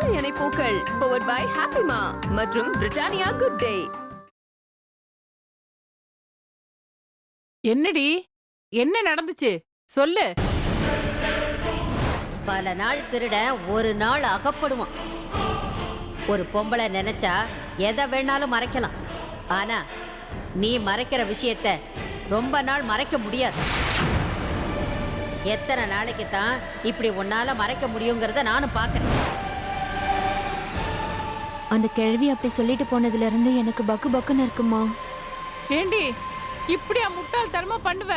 தலையணை பூக்கள் powered by ஹாப்பிமா மற்றும் பிரிட்டானியா குட் டே. என்னடி என்ன நடந்துச்சு சொல்லு. பல நாள் திருட ஒரு நாள் அகப்படுவான். ஒரு பொம்பளை நினைச்சா எதை வேணாலும் மறைக்கலாம். ஆனா நீ மறைக்கிற விஷயத்த ரொம்ப நாள் மறைக்க முடியாது. எத்தனை நாளைக்கு தான் இப்படி உன்னால மறைக்க முடியுங்கிறத நானும் பார்க்கறேன். அந்த கிழவி அப்படி சொல்லிட்டு போனதுல இருந்து எனக்கு பக்கு பக்குன்னு இருக்குமா. ஏண்டி இப்படியா முட்டாள் தரமா பண்ணுவ?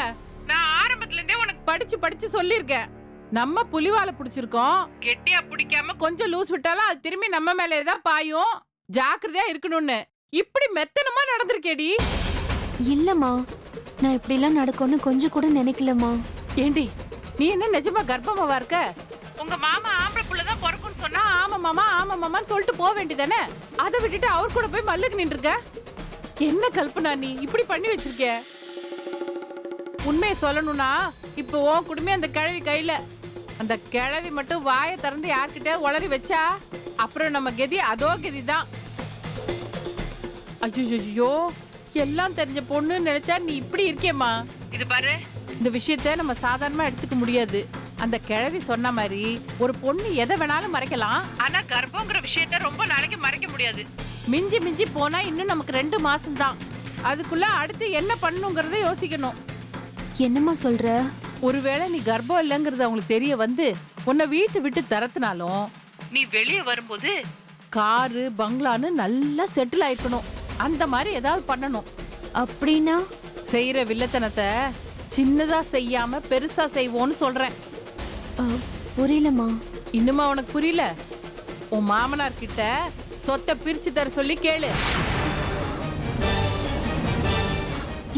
நான் ஆரம்பத்துல இருந்தே உனக்கு படிச்சு படிச்சு சொல்லிருக்கேன். நம்ம புலிவால புடிச்சிருக்கோம், கெட்டியா பிடிக்காம கொஞ்சம் லூஸ் விட்டாலும் அது திரும்பி நம்ம மேலேதான் பாயும். ஜாக்கிரதையா இருக்கணும்னு இப்படி மெத்தனமா நடந்திருக்கேடி. இல்லம்மா, நான் இப்படி எல்லாம் நடக்கும்னு கொஞ்சம் கூட நினைக்கலம்மா. ஏண்டி நீ என்ன நிஜமா கர்ப்பமாவா இருக்க? உங்க மாமா ஆம்பளை புள்ளதான் பிறக்கும்னு சொன்னா ஆமா மாமான்னு சொல்லிட்டு போக வேண்டியதானே? அதை விட்டுட்டு அவர் கூட போய் மல்லுக்கு நின்று இருக்க. என்ன கல்பனா நீ இப்படி பண்ணி வச்சிருக்க? உண்மையை சொல்லணும்னா இப்போ உன் குடும்பம் அந்த கிழவி கையில. அந்த கிழவி மட்டும் வாயை திறந்து யார்கிட்ட உளறி வச்சா அப்புறம் நம்ம கதி அதோ கதிதான். ஐயோ எல்லாம் தெரிஞ்ச பொண்ணுன்னு நினைச்சா நீ இப்படி இருக்கேம்மா. இது பாரு, இந்த விஷயத்த நம்ம சாதாரணமா எடுத்துக்க முடியாது. அந்த கிழவி சொன்ன மாதிரி ஒரு பொண்ணு எதை வேணாலும் மறைக்கலாம், ஆனா கர்ப்பங்கிற விஷயத்த ரொம்ப நாளைக்கு மறைக்க முடியாது. மிஞ்சி மிஞ்சி போனா இன்னும் நமக்கு 2 மாசம் தான். அதுக்குள்ள அடுத்து என்ன பண்ணுங்கிறத யோசிக்கணும். என்னம்மா சொல்ற? ஒருவேளை நீ கர்ப்பம் இல்லைங்கிறது அவங்களுக்கு தெரிய வந்து உன்னை வீட்டு விட்டு தரத்துனாலும் நீ வெளியே வரும்போது காரு பங்களான்னு நல்லா செட்டில் ஆயிருக்கணும். அந்த மாதிரி ஏதாவது பண்ணணும். அப்படின்னா செய்யற வில்லத்தனத்தை சின்னதா செய்யாம பெருசா செய்வோன்னு சொல்றேன். புரியலம்மா. இன்னுமா உனக்கு புரியல? உன் மாமனார் கிட்ட சொத்தை பிரிச்சு தர சொல்லி கேளு.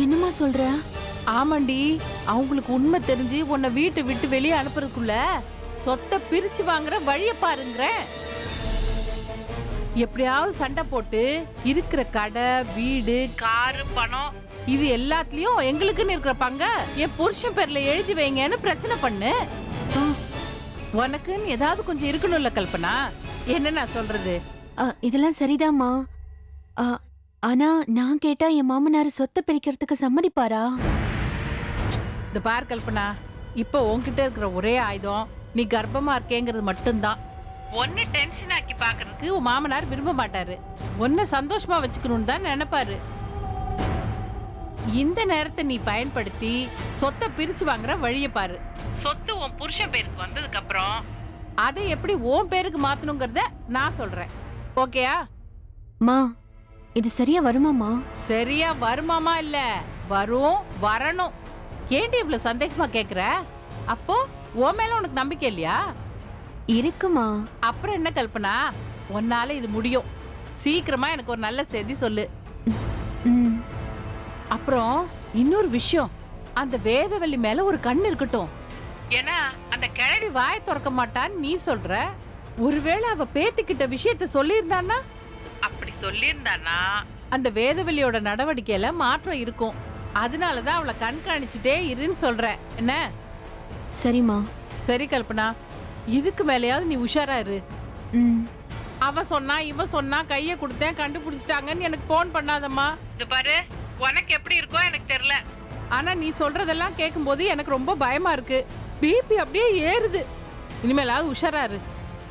என்னம்மா சொல்ற? ஆமாண்டி, அவங்களுக்கு உண்மை தெரிஞ்சு உன்னை வீட்டை விட்டு வெளியே அனுப்புறதுக்குள்ள சொத்தை பிரிச்சு வாங்குற வழிய பாருங்கிற. எப்படியாவது சண்டை போட்டு இருக்கிற கடை வீடு காரு பணம் இது எல்லாத்துலயும் எங்களுக்குன்னு இருக்கிற பங்க என் புருஷன் பேர்ல எழுதி வைங்கன்னு பிரச்சனை பண்ணு. உனக்குன்னு ஏதாவது கொஞ்சம் இருக்கணும்ல கல்பனா. என்ன நான் சொல்றது? இதெல்லாம் சரிதாம்மா. ஆனா நான் கேட்டா என் மாமனார் சொத்தை பிரிக்கிறதுக்கு சம்மதிப்பாரா? இந்த பார் கல்பனா, இப்போ உன்கிட்ட இருக்கிற ஒரே ஆயுதம் நீ கர்ப்பமா இருக்கேங்கிறது மட்டும்தான். ஒன்னு டென்ஷன் ஆக்கி பாக்குறதுக்கு உன் மாமனார் விரும்ப மாட்டாரு. ஒன்னு சந்தோஷமா வச்சுக்கணும்னு தான் நினைப்பாரு. இந்த நேரத்தை நீ பயன்படுத்தி சொத்தை பிரிச்சு வாங்குற வழிய பாரு. சொத்து உன் புருஷன் பேருக்கு வந்ததுக்கு அப்புறம் அதை எப்படி உன் பேருக்கு மாத்தணுங்கிறத நான் சொல்றேன். ஓகேயா? மா, இது சரியா வருமாமா? சரியா வருமாமா இல்ல, வரும் வரணும். ஏன்டி இவ்வளவு சந்தேகமா கேக்குற? அப்போ உன் மேல உனக்கு நம்பிக்கை இல்லையா? இருக்குமா. அப்புறம் என்ன கல்பனா, உன்னால இது முடியும். சீக்கிரமா எனக்கு ஒரு நல்ல செய்தி சொல்லு. அப்புறம் இன்னொரு விஷயம், அந்த வேதவள்ளி மேல ஒரு கண்ணு இருக்கட்டும். ஏன்னா அந்த கிழவி வாயை திறக்க மாட்டான்னு நீ சொல்ற. ஒருவேளை அவ பேத்திக்கிட்ட விஷயத்த சொல்லியிருந்தானா? அப்படி சொல்லியிருந்தானா அந்த வேதவள்ளியோட நடவடிக்கையில மாற்றம் இருக்கும். அதனாலதான் அவளை கண்காணிச்சுட்டே இருன்னு சொல்ற. என்ன? சரிம்மா. சரி கல்பனா, இதுக்கு மேலேயாவது நீ உஷாரா இரு. அவ சொன்னா இவ சொன்னா கைய கொடுத்தேன் கண்டுபிடிச்சிட்டாங்கன்னு எனக்கு போன் பண்ணாதம்மா. இது பாரு, உனக்கு எப்படி இருக்கோ எனக்கு தெரியல, ஆனா நீ சொல்றதெல்லாம் கேட்கும் போது எனக்கு ரொம்ப பயமா இருக்கு. பிபி அப்படியே ஏறுது. இனிமேலாவது உஷாரா இரு.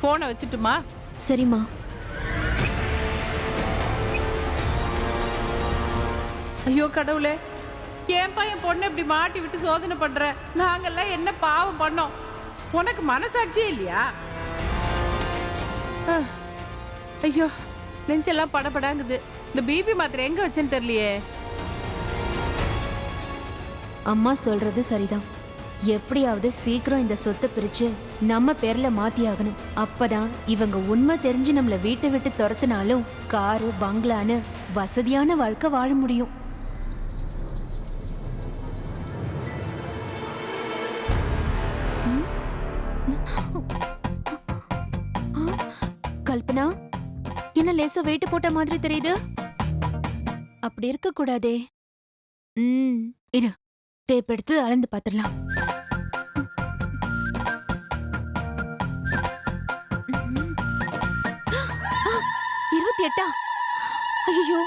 போனை வச்சுட்டுமா? சரிம்மா. ஐயோ கடவுளே, ஏன்பா என் பொண்ணு இப்படி மாட்டி விட்டு சோதனை பண்ற? நாங்கெல்லாம் என்ன பாவம் பண்ணோம்? உனக்கு மனசாட்சியே இல்லையா? ஐயோ, நெஞ்செல்லாம் படப்படாங்குது. இந்த பிபி மாத்திரை எங்க வச்சேன்னு தெரியலையே. அம்மா சொல்றது சரிதான். எப்படியாவது சீக்கிரம் இந்த சொத்தை பிரிச்சு நம்ம பேர்ல மாத்தி ஆகணும். அப்பதான் இவங்க உண்மை தெரிஞ்சு நம்மள வீட்டை விட்டு துரத்துனாலும் காரு பங்களான்னு வசதியான வாழ்க்கை வாழ முடியும். கல்பனா, என்ன லேசா வெயிட் போட்ட மாதிரி தெரியுது? அப்படி இருக்க கூடாதே. இரு, டேப் எடுத்து அளந்து பாத்துடலாம். 28ஆ? ஐயோ,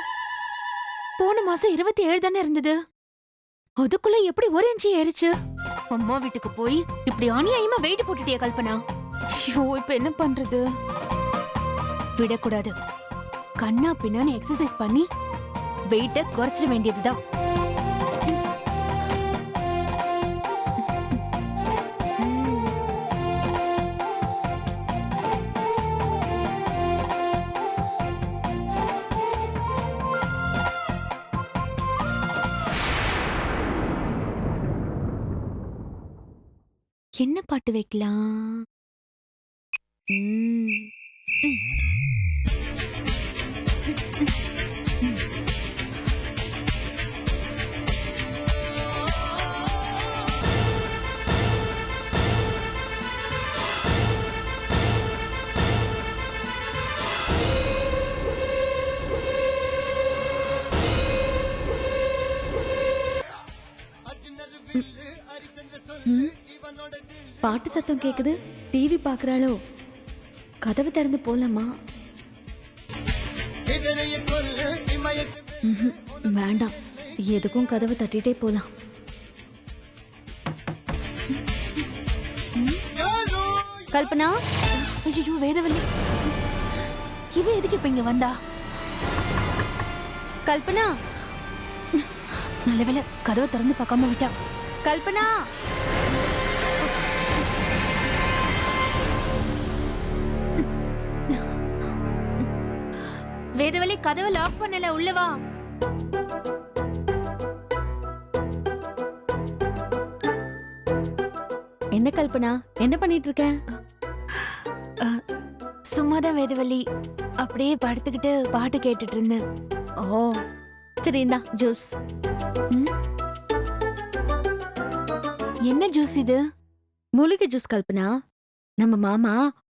போன மாசம் 27 தானே இருந்தது. அதுக்குள்ள எப்படி 1 இன்ச் ஏறிச்சு? அம்மா வீட்டுக்கு போய் இப்படி அநியாயமா வெயிட் போட்டுட்டியா கல்பனா? ஐயோ, இப்ப என்ன பண்றது? விடக்கூடாது. கண்ணா பின்னான்னு எக்ஸசைஸ் பண்ணி வெயிட்ட குறைச்சிட வேண்டியதுதான். என்ன பாட்டு வைக்கலாம்? ம். ம். பாட்டு சத்தம் கேக்குது. டிவி பாக்குறாளோ? கதவு திறந்து போலாமா? வேண்டாம், எதுக்கும் கதவு தட்டிட்டே போலாம். கல்பனா, ஐயோ வேதவல்லி, இவ எதுக்கு இப்ப இங்க வந்தா? கல்பனா, நல்ல வேளை கதவை திறந்து பார்க்காம விட்டா. கல்பனா, வேதவல்லி கதவை லாக் பண்ணல, உள்ள வா. என்ன கல்பனா, என்ன பண்ணிட்டு இருக்க? சும்மாதான் வேதவல்லி, அப்படியே படுத்துக்கிட்டு பாட்டு கேட்டுட்டு இருந்தேன். ஓ சரி, இந்தா ஜூஸ். என்ன ஜூஸ் இது? மூலிகை ஜூஸ் கல்பனா. நம்ம மாமா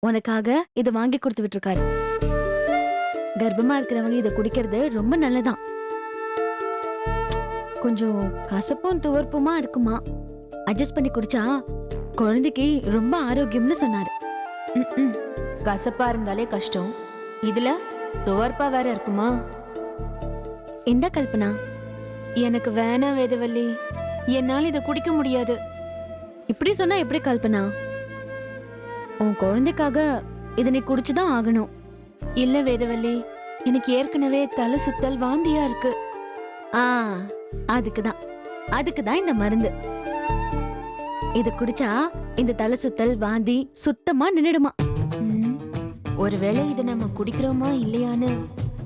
உனக்காக இதை வாங்கி கொடுத்து விட்டுருக்காரு. கர்ப்பமா இருக்கிறவங்க இதை குடிக்கிறது ரொம்ப நல்லதான். கொஞ்சம் கசப்பும் துவர்ப்புமா இருக்குமா, அட்ஜஸ்ட் பண்ணி குடிச்சா குழந்தைக்கு ரொம்ப ஆரோக்கியம்னு சொன்னாரு. கசப்பா இருந்தாலே கஷ்டம், இதுல துவர்ப்பா வேற இருக்குமா? இந்த கல்பனா, எனக்கு வேணாம் வேதவல்லி, என்னால இதை குடிக்க முடியாது. இப்படி சொன்னா எப்படி கல்பனா? உன் குழந்தைக்காக இதை நீ குடிச்சுதான் ஆகணும். இல்ல வேதவல்லி, எனக்கு ஏற்கனவே தலை சுத்தல் வாந்தியா இருக்கு. அதுக்குதான் இந்த மருந்து. இது குடிச்சா இந்த தலை சுத்தல் வாந்தி சுத்தமா நின்னுடுமா. ஒருவேளை இதை நம்ம குடிக்கிறோமா இல்லையான்னு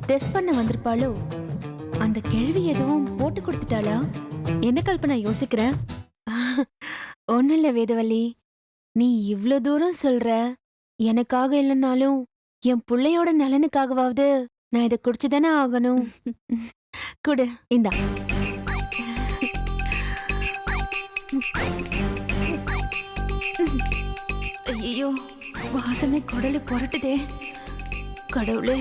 டெஸ்ட் பண்ண வந்திருப்பாளோ? அந்த கேள்வி எதுவும் போட்டு கொடுத்துட்டாளா? என்ன கல்பனா யோசிக்கிற? ஒண்ணும் இல்ல வேதவல்லி, நீ இவ்ளோ தூரம் சொல்ற, எனக்காக இல்லைன்னாலும் என் பிள்ளையோட நலனுக்காகவாவது நான் இதை குடிச்சுதானே ஆகணும். குடு, இந்தா. ஐயோ, வாசமே குடலை புரட்டுதே கடவுளே.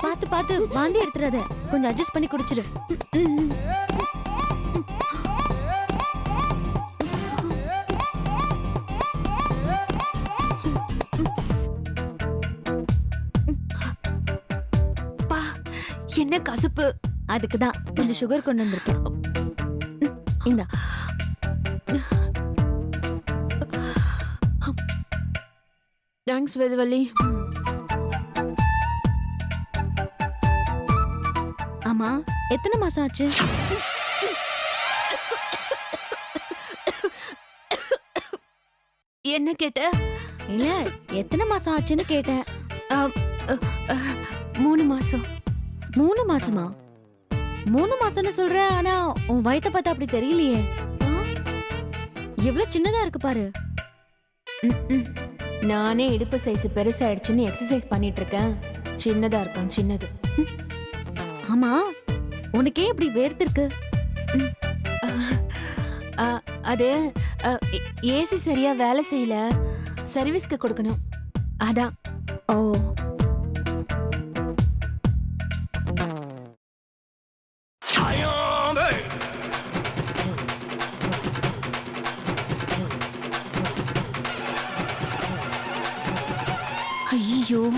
பார்த்து பார்த்து வாந்தி எடுத்துறாத, கொஞ்சம் அட்ஜஸ்ட் பண்ணி குடிச்சிரு. என்ன கசப்பு? அதுக்குதான் கொஞ்சம் சுகர் கொண்டு வந்திருக்கேன். இந்தா. தேங்க்ஸ் வேதவல்லி. ஆமா, எத்தனை மாசம் ஆச்சு? என்ன கேட்ட? இல்ல, எத்தனை மாசம் ஆச்சுன்னு கேட்டேன். 3 மாசம். 3 மாசமா? 3 மாசம்னு சொல்ற, ஆனா உன் வயித்தை பார்த்தா அப்படி தெரியலையே. எவ்வளவு சின்னதா இருக்கு பாரு. நானே இடுப்பு சைஸ் பெருசாயிடுச்சுன்னு எக்ஸசைஸ் பண்ணிட்டு இருக்கேன். சின்னதா இருக்கான், சின்னது. ஆமா, உனக்கே இப்படி வேர்த்திருக்கு? அது ஏசி சரியா வேலை செய்யல, சர்வீஸ்க்கு கொடுக்கணும், அதான். ஓ, ஐயோ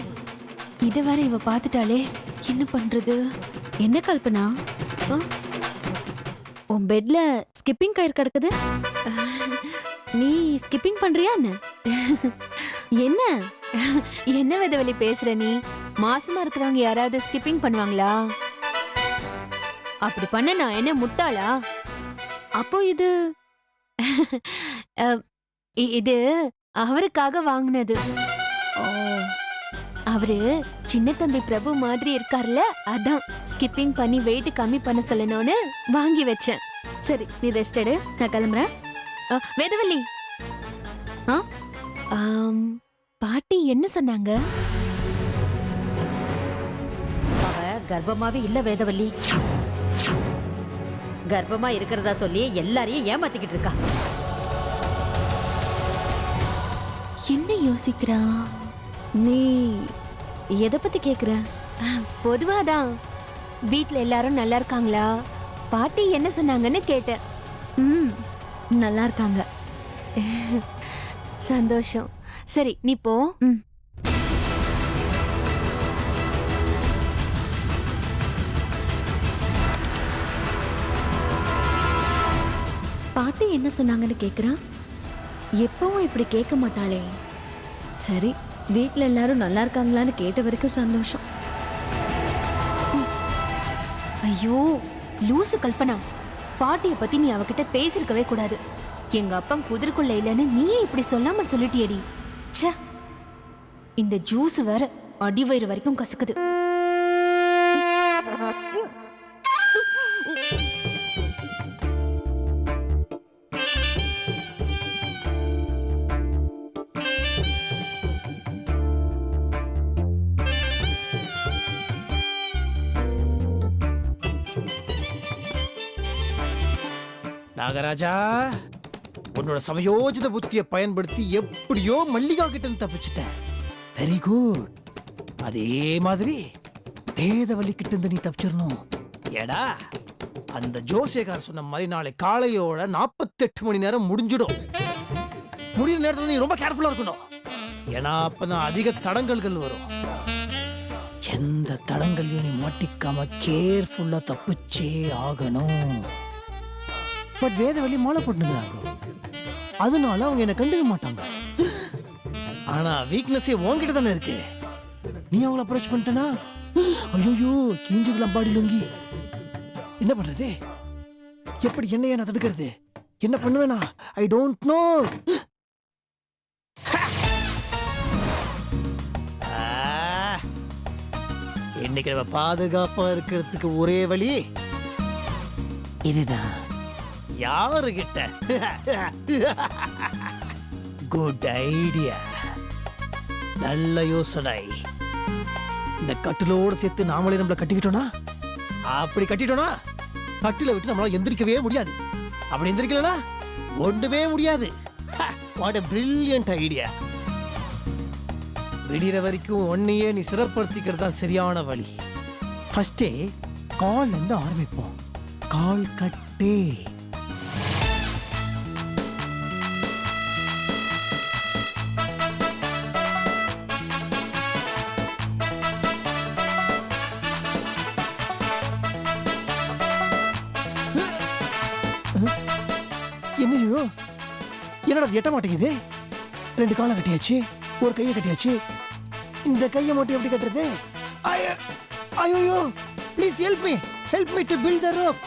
இத வேற இவ பாத்துட்டாளே, என்ன பண்றது? என்ன கல்பனா, உன் பெட்ல ஸ்கிப்பிங் கயிறு கிடக்குது, நீ ஸ்கிப்பிங் பண்றியா என்ன? என்ன என்ன விதவெளி பேசுற நீ? மாசமா இருக்கிறவங்க யாராவது ஸ்கிப்பிங் பண்ணுவாங்களா? அப்படி பண்ண நான் என்ன முட்டாளா? அப்போ இது இது அவருக்காக வாங்கினது. ஓ, அவரு சின்ன தம்பி பிரபு மாதிரி இருக்கார்ல, அதான் ஸ்கிப்பிங் பண்ணி வெயிட் கம்மி பண்ண சொல்லணும்னு வாங்கி வச்சேன். சரி நீ ரெஸ்ட் எடு, நான் கிளம்புறேன். வேதவல்லி, பாட்டி என்ன சொன்னாங்க? அவ கர்ப்பமாவே இல்ல வேதவல்லி. கர்ப்பமா இருக்கிறதா சொல்லி எல்லாரையும் ஏமாத்திக்கிட்டு இருக்கா. என்ன யோசிக்கிறா? நீ எதை பத்தி கேக்குற? பொதுவாதான் வீட்ல எல்லாரும் நல்லா இருக்காங்களா, பாட்டி என்ன சொன்னாங்கன்னு கேட்டேன். நல்லா இருக்காங்க. சந்தோஷம். சரி நீ போ. பாட்டி என்ன சொன்னாங்கன்னு கேக்குறான். எப்பவும் இப்படி கேட்க மாட்டாளே. சரி, வீட்ல எல்லாரும் நல்லா இருக்காங்களான்னு கேட்ட வரைக்கும் சந்தோஷம். ஐயோ லூசு கல்பனா, பாட்டிய பத்தி நீ அவகிட்ட பேசிருக்கவே கூடாது. எங்க அப்பா குதிரைக்குள்ள இல்லைன்னு நீயே இப்படி சொல்லாம சொல்லிட்டியடி. ச்சே, இந்த ஜூஸ் வேற அடிவயிறு வரைக்கும் கசக்குது. நாகராஜா, உன்னோட சமயோஜித புத்தியை பயன்படுத்தி எப்படியோ மல்லிகா கிட்ட தப்பிச்சிட்டேன். Very good. அதே மாதிரி வேதவல்லி கிட்ட இருந்து நீ தப்பிச்சிடணும். ஏடா, அந்த ஜோசியக்கார சொன்ன மாதிரி நாளை காலையோட 48 மணி நேரம் முடிஞ்சிடும். முடிகிற நேரத்தில் நீ ரொம்ப கேர்ஃபுல்லா இருக்கணும். ஏன்னா அப்பதான் அதிக தடங்கல்கள் வரும். எந்த தடங்கல்லையும் நீ மாட்டிக்காம கேர்ஃபுல்லா தப்பிச்சே ஆகணும். பட் வேதவல்லி மாலை போட்டுக்கிறாங்க, அதனால அவங்க என்ன கண்டுக்க மாட்டாங்க. ஆனா வீக்னஸே உன்கிட்ட தானே இருக்கு. நீ அவங்கள அப்ரோச் பண்ணிட்டனா, ஐயோ கீஞ்சுக்கலாம் பாடி லுங்கி. என்ன பண்றது? எப்படி என்னைய நான் தடுக்கிறது? என்ன பண்ணுவேனா? I don't know. இன்னைக்கு நம்ம பாதுகாப்பா இருக்கிறதுக்கு ஒரே வழி இதுதான். யாருகிட்ட? குட் ஐடியா, நல்ல யோசனை. இந்த கட்டிலோடு சேர்த்து நாமளே நம்மள கட்டிக்கிட்டோம்னா, அப்படி கட்டிட்டோம்னா கட்டில விட்டு நம்மளால எந்திரிக்கவே முடியாது. அப்படி எந்திரிக்கலனா ஒண்ணுமே முடியாது. What a brilliant idea. விடிகிற வரைக்கும் ஒன்னையே நீ சிறப்படுத்திக்கிறது தான் சரியான வழி. ஃபர்ஸ்டே கால்ல இருந்து ஆரம்பிப்போம். கால் கட்டே. என்னையோ என்னடா எட்ட மாட்டேங்குது? 2 காலை கட்டியாச்சு, ஒரு கையை கட்டியாச்சு. இந்த கையை மட்டும் எப்படி கட்டுறது? ஐயோ, please help me to build the rope.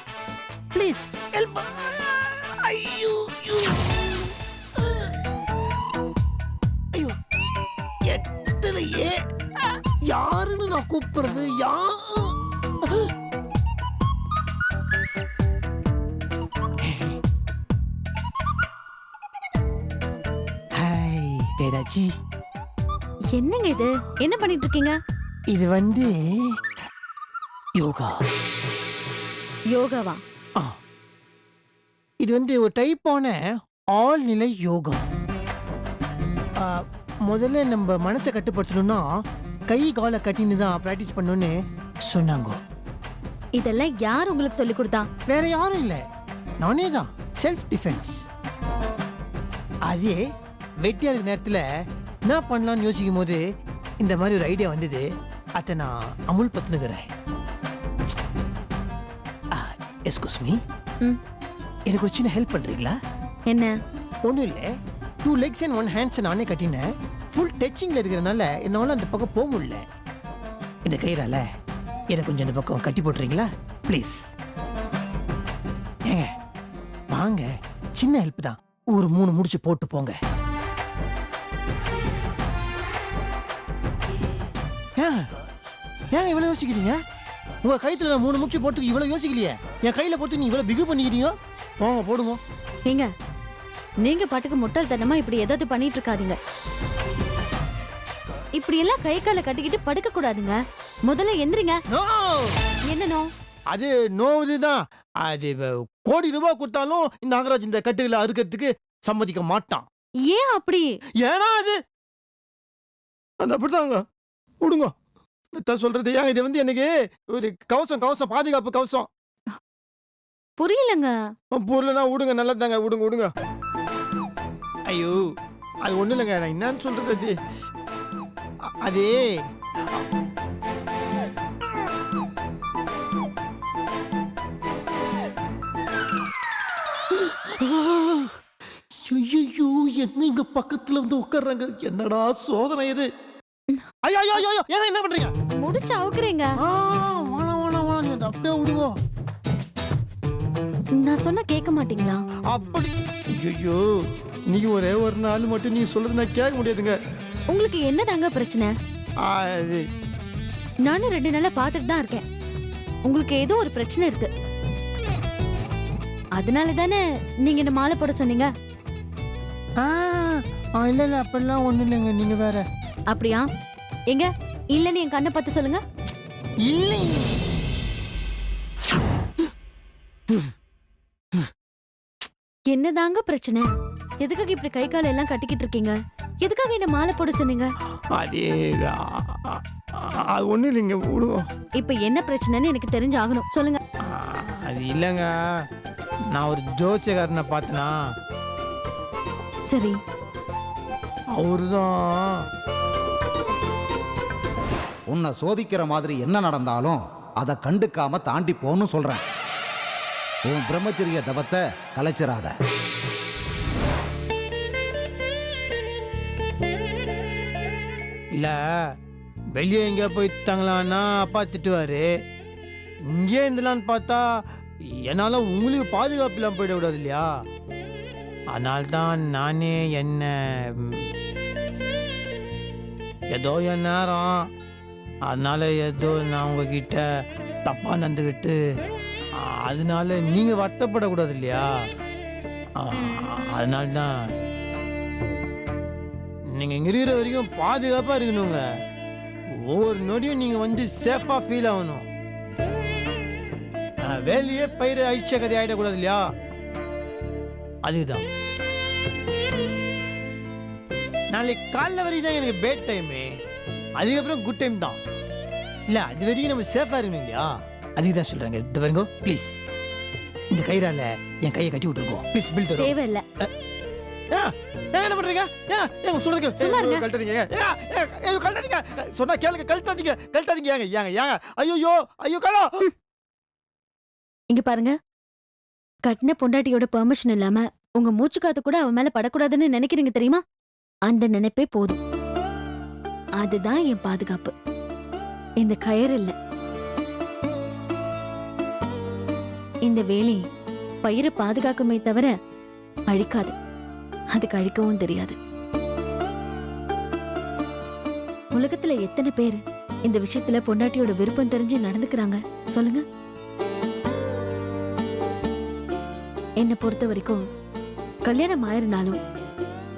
Please help. ஐயோ எட்டலையே. யாருன்னு நான் கூப்பிடுறது? வேதாஜி, என்னங்க இது? என்ன பண்ணிட்டு இருக்கீங்க? இது யோகா. யோகாவா? இது ஒரு டைப்பான ஆழ்நிலை யோகா. முதல்ல நம்ம மனசை கட்டுப்படுத்தணும்னா கை காலை கட்டின்னு தான் பிராக்டிஸ் பண்ணணும்னு சொன்னாங்க. இதெல்லாம் யார் உங்களுக்கு சொல்லி கொடுத்தா? வேற யாரும் இல்லை, நானே தான். Self defence. அதே வெட்டியா இருக்கிற நேரத்தில் என்ன பண்ணலாம்னு யோசிக்கும் போது இந்த மாதிரி ஒரு ஐடியா வந்தது. அதை நான் அமுல் பத்துனுக்கிறேன். எஸ்கூஸ் மீ, ம். எனக்கு ஒரு சின்ன ஹெல்ப் பண்றீங்களா? என்ன? ஒன்றும் இல்லை, 2 legs and 1 hands நானே கட்டினேன். ஃபுல் டச்சிங்கில் இருக்கிறனால என்னால் அந்த பக்கம் போக முடியல. இந்த கயிறால எனக்கு கொஞ்சம் இந்த பக்கம் கட்டி போட்டுறீங்களா ப்ளீஸ்? ஏங்க வாங்க, சின்ன ஹெல்ப் தான், ஒரு 3 முடிச்சு போட்டு போங்க. ஏங்க இவ்வளோ யோசிக்கிறீங்க? உங்க கைத்துல நான் 3 முடிச்சு போட்டு இவ்வளோ யோசிக்கலையே. என் கையில போட்டு நீ இவ்வளோ பிகு பண்ணிக்கிறீங்க. போங்க போடுங்க. ஏங்க நீங்க பாட்டுக்கு முட்டாள்தனமா இப்படி ஏதாவது பண்ணிட்டு இருக்காதீங்க. இப்படி எல்லாம் கை காலை கட்டிக்கிட்டு படுக்க கூடாதுங்க. முதல்ல எந்திரிங்க. நோ, என்னனோ? அது நோவுதுதான். அது கோடி ரூபாய் கொடுத்தாலும் இந்த நாகராஜ் இந்த கட்டுகளை அறுக்கிறதுக்கு சம்மதிக்க மாட்டான். ஏன் அப்படி? ஏன்னா அது அப்படிதாங்க. விடுங்க சொல்றது. ஏன் இது வந்து எனக்கு ஒரு கவசம் பாதுகாப்பு கவசம். புரியலங்க. பொருள்னா விடுங்க, நல்லதாங்க, விடுங்க. ஐயோ அது ஒண்ணு இல்லைங்க, நான் என்னன்னு சொல்றது. அது ஐயோ என்ன இங்க பக்கத்துல வந்து உட்கார்றாங்க. என்னடா சோதனை இது? ஐயோ ஏன் என்ன பண்றீங்க? முடிச்சு அவுக்குறீங்க. வாணா நீ அப்படியே விடுங்க. நான் சொன்னா கேட்க மாட்டீங்களா? அப்படி ஐயோ நீங்க ஒரே ஒரு நாள் மட்டும் நீ சொல்றது நான் கேட்க முடியாதுங்க. உங்களுக்கு என்னதாங்க பிரச்சனை? அது நானும் 2 நாளா பார்த்துட்டு தான் இருக்கேன். உங்களுக்கு ஏதோ ஒரு பிரச்சனை இருக்கு. அதனால தானே நீங்க இந்த மாலை போட சொன்னீங்க. இல்ல அப்படிலாம் ஒண்ணு இல்லைங்க, நீங்க வேற. அப்படியா? எங்க இல்லன்னு என் கண்ணை பார்த்து சொல்லுங்க. இல்லை என்னதாங்க பிரச்சனை? எதுக்காக இப்படி கை கால எல்லாம் கட்டிக்கிட்டு இருக்கீங்க? எதுக்காக என்ன மாலை போட சொன்னீங்க? அது ஒண்ணு இல்லைங்க, விடுவோம். இப்ப என்ன பிரச்சனைன்னு எனக்கு தெரிஞ்சு ஆகணும். சொல்லுங்க. அது இல்லைங்க, நான் ஒரு ஜோசியக்காரனை பார்த்தனா. சரி. அவருதான் உன்னை சோதிக்கிற மாதிரி என்ன நடந்தாலும் அதை கண்டுக்காம தாண்டி போன்னு சொல்றேன். உன் பிரம்மச்சரிய தவத்தை கலைச்சிராத. இல்ல வெளியே எங்க போயிட்டாங்களான்னா அப்பா திட்டுவாரு. இங்கே இருந்தலான்னு பார்த்தா என்னால உங்களுக்கு பாதுகாப்பு இல்லாம போயிடக்கூடாது இல்லையா? அதனால்தான் நானே என்ன ஏதோ என் நேரம், அதனால ஏதோ நான் உங்ககிட்ட தப்பா நடந்துக்கிட்டு, அதனால நீங்க வருத்தப்படக்கூடாது இல்லையா? அதனால்தான் நீங்க இங்க இருக்கிற வரைக்கும் பாதுகாப்பா இருக்கணுங்க. ஒவ்வொரு நொடியும் நீங்க வந்து சேஃபா ஃபீல் ஆகணும். வேலையே பயிர் அழிச்ச கதை ஆயிடக்கூடாது இல்லையா? அதுதான் நாளைக்கு காலைல வரைக்கும் தான் எனக்கு பேட் டைமு, அதுக்கப்புறம் குட் டைம் தான். இல்ல அது வரைக்கும் நம்ம சேஃபா இருக்கணும் இல்லையா? அதுக்கு தான் சொல்றாங்க. இந்த பாருங்க ப்ளீஸ், இந்த கயிறால என் கையை கட்டி விட்டுருக்கோம் ப்ளீஸ். பில் தரும் தேவையில்லை. என்ன பண்றீங்க? சொல்றதுக்கு கழட்டாதீங்க, கழட்டாதீங்க, சொன்னா கேளுங்க, கழட்டாதீங்க. ஏங்க ஐயோ கலா. இங்க பாருங்க, கட்டின பொண்டாட்டியோட பெர்மிஷன் இல்லாம உங்க மூச்சு காத்து கூட அவன் மேல படக்கூடாதுன்னு நினைக்கிறீங்க தெரியுமா? அந்த நினைப்பே போதும். அதுதான் என் பாதுகாப்பு. இந்த கயிறு இல்ல. இந்த வேலை பயிரை பாதுகாக்குமே தவிர அழிக்காது. அதுக்கு அழிக்கவும் தெரியாது. உலகத்துல எத்தனை பேர் இந்த விஷயத்துல பொண்டாட்டியோட விருப்பம் தெரிஞ்சு நடந்துக்கிறாங்க சொல்லுங்க. என்னை பொறுத்த வரைக்கும் கல்யாணம் ஆயிருந்தாலும்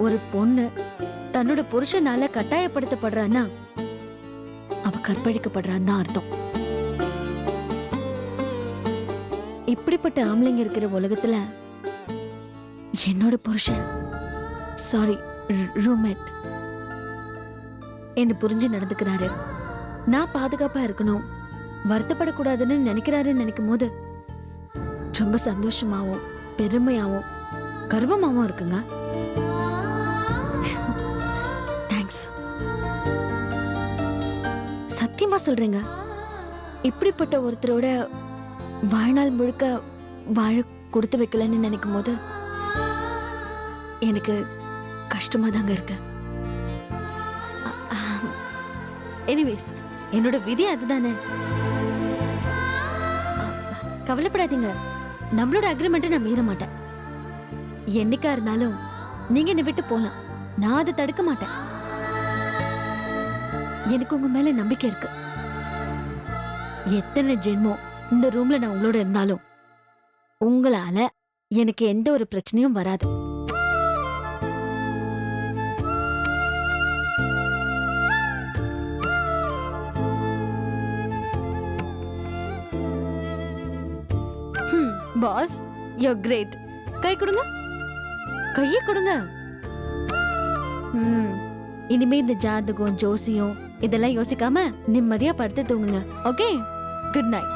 ஒரு பொண்ணு தன்னோட புருஷனால கட்டாயப்படுத்தப்படுறான்னா அவ கற்பழிக்கப்படுறான்னு தான் அர்த்தம். இப்படிப்பட்ட ஆம்பளைங்க இருக்கிற உலகத்துல என்னோட புருஷன், சாரி ரூம்மேட், என்ன புரிஞ்சு நடந்துக்கிறாரு. நான் பாதுகாப்பா இருக்கணும், வருத்தப்படக்கூடாதுன்னு நினைக்கிறாருன்னு நினைக்கும் போது ரொம்ப சந்தோஷமாவும் பெருமையாவும் கர்வமாவும் இருக்குங்க. தேங்க்ஸ். சத்தியமா சொல்றேங்க, இப்படிப்பட்ட ஒருத்தரோட வாழ்நாள் முழுக்க வாழ கொடுத்து வைக்கலன்னு நினைக்கும் போது எனக்கு கஷ்டமா தாங்க இருக்கு. எனிவேஸ், என்னோட விதி அதுதானே. கவலைப்படாதீங்க, நம்மளோட அக்ரிமெண்ட்டை நான் மீற மாட்டேன். என்னைக்கா இருந்தாலும் நீங்க என்னை விட்டு போலாம், நான் அதை தடுக்க மாட்டேன். எனக்கு உங்க மேல நம்பிக்கை இருக்கு. எத்தனை ஜென்மம் இந்த ரூம்ல நான் உங்களோட இருந்தாலும் உங்களால எனக்கு எந்த ஒரு பிரச்சனையும் வராது. Pass, you great. கை கொடுங்க, கையை கொடுங்க. இனிமே இந்த ஜாதகம், ஜோசியம் இதெல்லாம் யோசிக்காம நிம்மதியா படுத்து தூங்குங்க. Okay, good night.